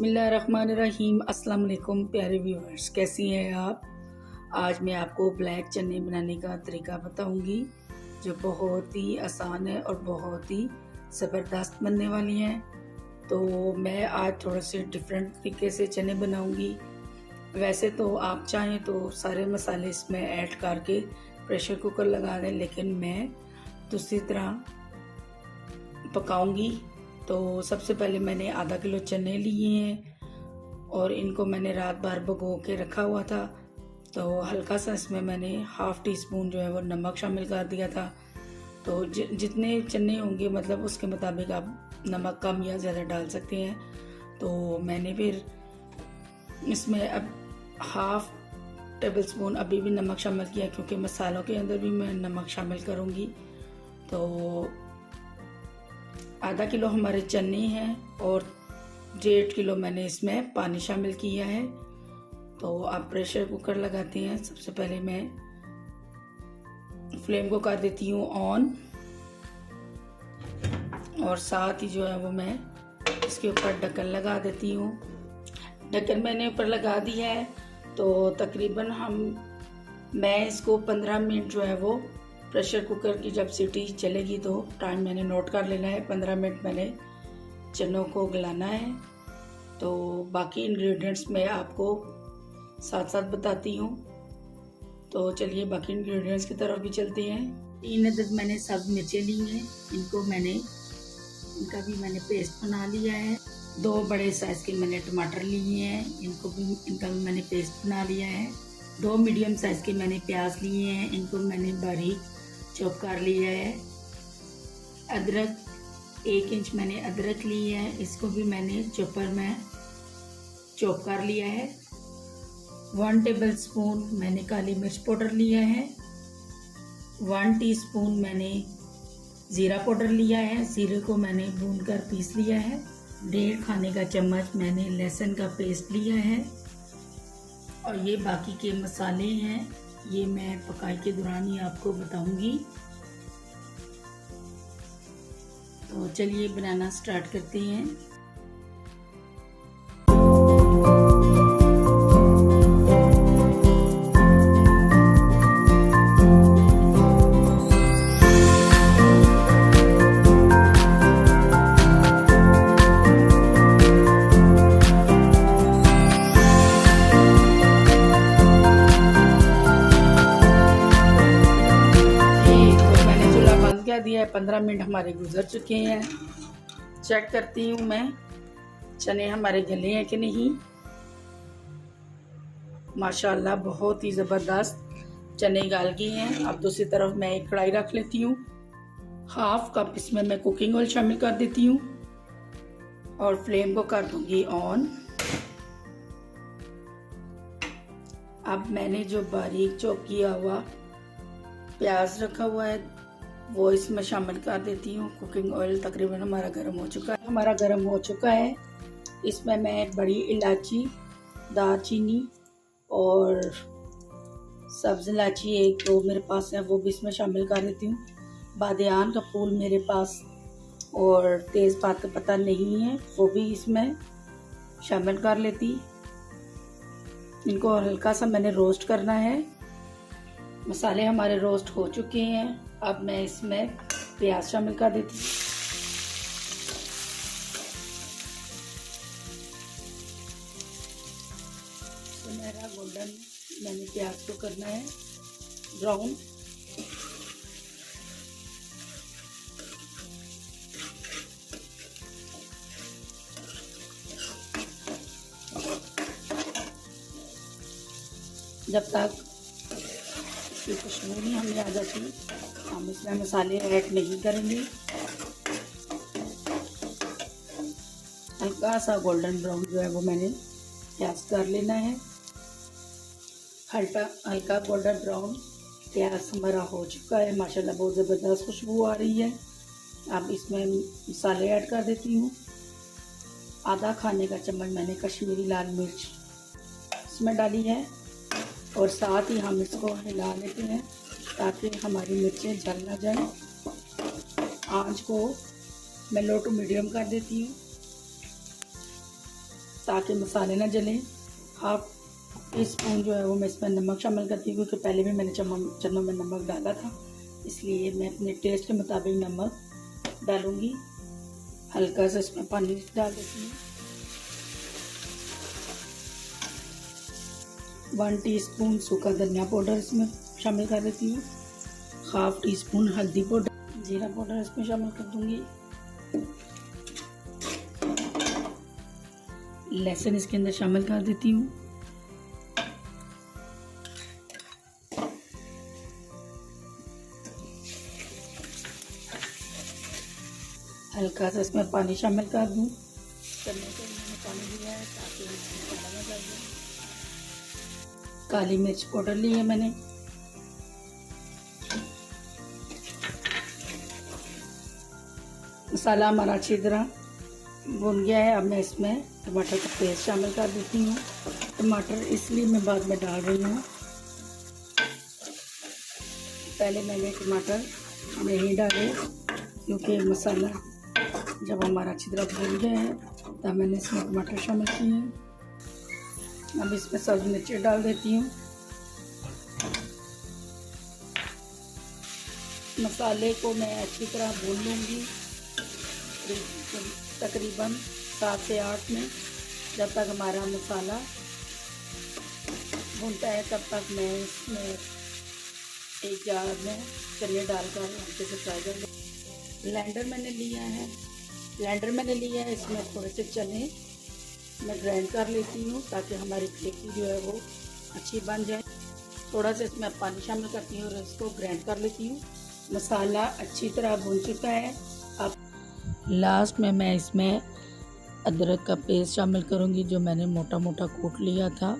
बिस्मिल्लाहिर्रहमानिर्रहीम। अस्सलाम वालेकुम प्यारे व्यूअर्स, कैसी हैं आप। आज मैं आपको ब्लैक चने बनाने का तरीका बताऊंगी जो बहुत ही आसान है और बहुत ही ज़बरदस्त बनने वाली हैं। तो मैं आज थोड़े से डिफरेंट तरीके से चने बनाऊंगी। वैसे तो आप चाहें तो सारे मसाले इसमें ऐड करके प्रेशर कुकर लगा दें, लेकिन मैं दूसरी तरह पकाऊंगी। तो सबसे पहले मैंने आधा किलो चने लिए हैं और इनको मैंने रात भर भिगो के रखा हुआ था। तो हल्का सा इसमें मैंने हाफ़ टी स्पून जो है वो नमक शामिल कर दिया था। तो जितने चने होंगे मतलब उसके मुताबिक आप नमक कम या ज़्यादा डाल सकते हैं। तो मैंने फिर इसमें अब हाफ़ टेबल स्पून अभी भी नमक शामिल किया, क्योंकि मसालों के अंदर भी मैं नमक शामिल करूँगी। तो आधा किलो हमारे चने हैं और 1.5 किलो मैंने इसमें पानी शामिल किया है। तो आप प्रेशर कुकर लगाते हैं। सबसे पहले मैं फ्लेम को कर देती हूँ ऑन, और साथ ही जो है वो मैं इसके ऊपर ढक्कन लगा देती हूँ। ढक्कन मैंने ऊपर लगा दिया है। तो तकरीबन मैं इसको 15 मिनट जो है वो प्रेशर कुकर की जब सीटी चलेगी तो टाइम मैंने नोट कर लेना है। 15 मिनट मैंने चनों को गलाना है। तो बाकी इंग्रेडिएंट्स मैं आपको साथ साथ बताती हूँ। तो चलिए बाकी इंग्रेडिएंट्स की तरफ भी चलते हैं। 3 अदद मैंने सब्ज़ मिर्चें ली हैं, इनका भी मैंने पेस्ट बना लिया है। 2 बड़े साइज़ के मैंने टमाटर लिए हैं, इनका भी मैंने पेस्ट बना लिया है। 2 मीडियम साइज़ के मैंने प्याज लिए हैं, इनको मैंने बारीक चॉप कर लिया है। अदरक 1 इंच मैंने अदरक ली है, इसको भी मैंने चॉपर में चॉप कर लिया है। 1 टेबल स्पून मैंने काली मिर्च पाउडर लिया है। 1 टीस्पून मैंने ज़ीरा पाउडर लिया है, ज़ीरे को मैंने भूनकर पीस लिया है। 1.5 खाने का चम्मच मैंने लहसुन का पेस्ट लिया है। और ये बाकी के मसाले हैं, ये मैं पकाई के दौरान ही आपको बताऊंगी। तो चलिए बनाना स्टार्ट करते हैं। दिया है 15 मिनट हमारे गुजर चुके हैं। चेक करती हूँ मैं चने हमारे गले हैं कि नहीं। माशाल्लाह बहुत ही ज़बरदस्त चने गल गए हैं। अब दूसरी तरफ मैं एक कढ़ाई रख लेती हूँ। 1/2 कप इसमें मैं कुकिंग ऑयल शामिल कर देती हूँ और फ्लेम को कर दूंगी ऑन। अब मैंने जो बारीक चॉप किया हुआ प्याज रखा हुआ है वो इसमें शामिल कर देती हूँ। कुकिंग ऑयल तकरीबन हमारा गर्म हो चुका है। इसमें मैं बड़ी इलायची, दालचीनी और सब्ज़ इलायची 1-2 मेरे पास है, वो भी इसमें शामिल कर देती हूँ। बादियान का फूल मेरे पास और तेज़पात का पत्ता नहीं है, वो भी इसमें शामिल कर लेती। इनको हल्का सा मैंने रोस्ट करना है। मसाले हमारे रोस्ट हो चुके हैं। अब मैं इसमें प्याज शामिल कर देती हूँ। सुनहरा गोल्डन मैंने प्याज को करना है ब्राउन। जब तक इसकी खुशबू नहीं हमें आ जाती हम इसमें मसाले ऐड नहीं करेंगे। हल्का सा गोल्डन ब्राउन जो है वो मैंने प्याज कर लेना है। हल्का गोल्डन ब्राउन प्याज हमारा हो चुका है। माशाल्लाह बहुत ज़बरदस्त खुशबू आ रही है। अब इसमें मसाले ऐड कर देती हूँ। आधा खाने का चम्मच मैंने कश्मीरी लाल मिर्च इसमें डाली है और साथ ही हम इसको हिला लेते हैं ताकि हमारी मिर्चें जल ना जाएं। आंच को मैं लो टू मीडियम कर देती हूँ। ताकि मसाले ना जलें। हाफ टी स्पून जो है वो मैं इसमें नमक शामिल करती हूँ, क्योंकि पहले भी मैंने चनों में नमक डाला था, इसलिए मैं अपने टेस्ट के मुताबिक नमक डालूँगी। हल्का सा इसमें पानी डाल देती हूँ। 1 टीस्पून सूखा धनिया पाउडर इसमें शामिल कर देती हूँ। हाफ टी स्पून हल्दी पाउडर, जीरा पाउडर इसमें शामिल कर दूँगी। लहसुन इसके अंदर शामिल कर देती हूँ। हल्का सा इसमें पानी शामिल कर दूँ। चने को मैंने पानी दिया है ताकि मसाला ना जल जाए। काली मिर्च पाउडर ली है मैंने। मसाला हमारा अच्छी तरह भुन गया है। अब मैं इसमें टमाटर का पेस्ट शामिल कर देती हूँ। टमाटर इसलिए मैं बाद में डाल रही हूँ, पहले मैंने टमाटर नहीं डाले, क्योंकि मसाला जब हमारा अच्छी तरह भुन गया है तब मैंने इसमें टमाटर शामिल किए हैं। अब इसमें सब्ज़ मिर्ची डाल देती हूँ। मसाले को मैं अच्छी तरह भून लूँगी, तकरीबन 7 से 8 मिनट। जब तक हमारा मसाला भूनता है तब तक मैं इसमें एक जार में चने डालकर हल्के से फ्राई कर लूँ। ब्लेंडर मैंने लिया है, इसमें थोड़े से चने मैं ग्राइंड कर लेती हूँ ताकि हमारी ग्रेवी जो है वो अच्छी बन जाए। थोड़ा सा इसमें पानी शामिल करती हूँ और इसको ग्राइंड कर लेती हूँ। मसाला अच्छी तरह भून चुका है। अब लास्ट में मैं इसमें अदरक का पेस्ट शामिल करूँगी, जो मैंने मोटा मोटा कूट लिया था।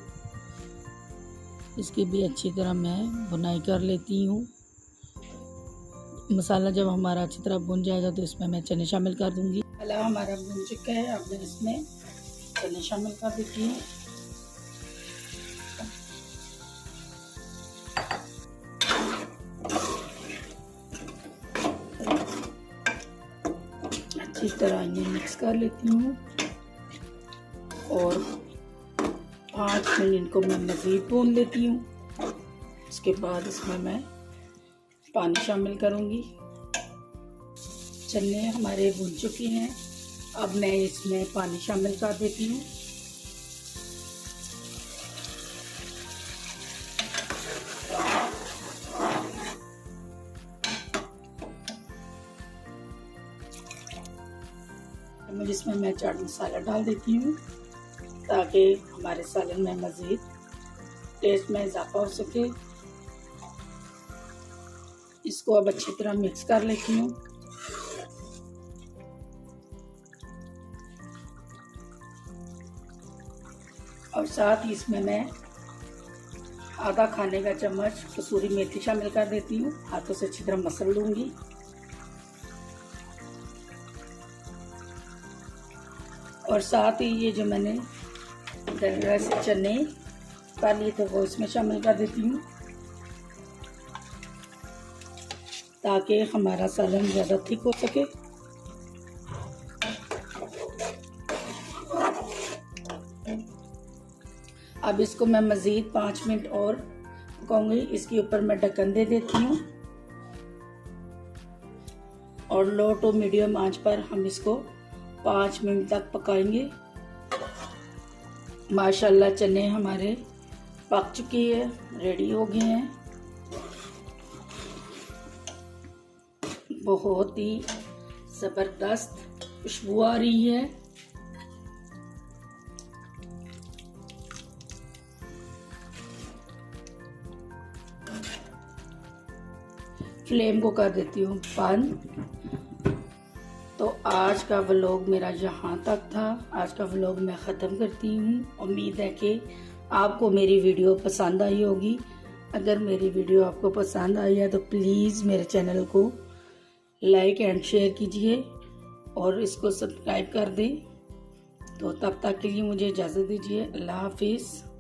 इसकी भी अच्छी तरह मैं भुनाई कर लेती हूँ। मसाला जब हमारा अच्छी तरह भुन जाएगा तो इसमें मैं चने शामिल कर दूँगी। मसाला हमारा भुन चुका है, अब मैं इसमें चने शामिल कर देती हूँ। अच्छी तरह ये मिक्स कर लेती हूँ और 5 मिनट इनको मैं मज़ीद भून लेती हूँ। उसके बाद इसमें मैं पानी शामिल करूँगी। चने हमारे भुन चुके हैं, अब मैं इसमें पानी शामिल कर देती हूँ। इसमें मैं चाट मसाला डाल देती हूँ ताकि हमारे सालन में मज़ीद टेस्ट में इजाफा हो सके। इसको अब अच्छी तरह मिक्स कर लेती हूँ। और साथ ही इसमें मैं आधा खाने का चम्मच कसूरी मेथी शामिल कर देती हूँ। हाथों से अच्छी तरह मसल लूँगी। और साथ ही ये जो मैंने दरदरा से चने कर लिए थे वो इसमें शामिल कर देती हूँ ताकि हमारा सालन ज़्यादा थिक हो सके। अब इसको मैं मज़ीद 5 मिनट और पकाऊंगी। इसके ऊपर मैं ढक्कन दे देती हूँ और लो टू मीडियम आंच पर हम इसको 5 मिनट तक पकाएंगे। माशाल्लाह चने हमारे पक चुके हैं, रेडी हो गए हैं। बहुत ही ज़बरदस्त खुशबू आ रही है। फ्लेम को कर देती हूँ बंद। तो आज का व्लॉग मेरा यहाँ तक था। आज का व्लॉग मैं ख़त्म करती हूँ। उम्मीद है कि आपको मेरी वीडियो पसंद आई होगी। अगर मेरी वीडियो आपको पसंद आई है तो प्लीज़ मेरे चैनल को लाइक एंड शेयर कीजिए और इसको सब्सक्राइब कर दें। तो तब तक के लिए मुझे इजाज़त दीजिए। अल्लाह हाफिज़।